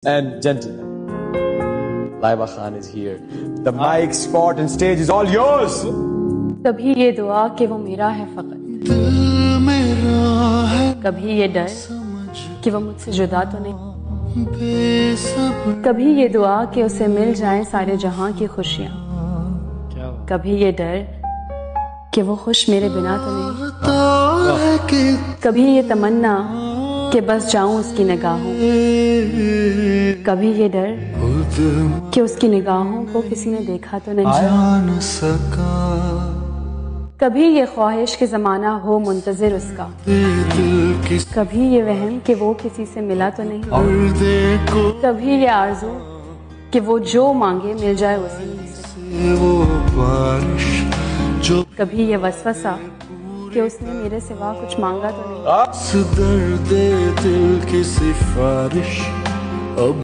And gentlemen, Laiba Khan is here. The mic, spot and stage is all yours. कभी ये दुआ कि वो मेरा है फकत, कभी ये डर कि वो मुझसे जुदा तो नहीं, कभी ये दुआ कि उसे मिल जाएं सारे जहां की खुशियां, कभी ये डर कि वो खुश मेरे बिना तो नहीं, कभी ये तमन्ना कि बस जाऊं उसकी निगाहों, कभी ये डर कि उसकी निगाहों को किसी ने देखा तो नहीं, कभी ये ख्वाहिश कि ज़माना हो मुंतज़िर उसका, कभी ये वहम कि वो किसी से मिला तो नहीं, कभी ये आरज़ू कि वो जो मांगे मिल जाए उसी से, कभी ये वसवसा कि उसने मेरे सिवा कुछ मांगा तो नहीं।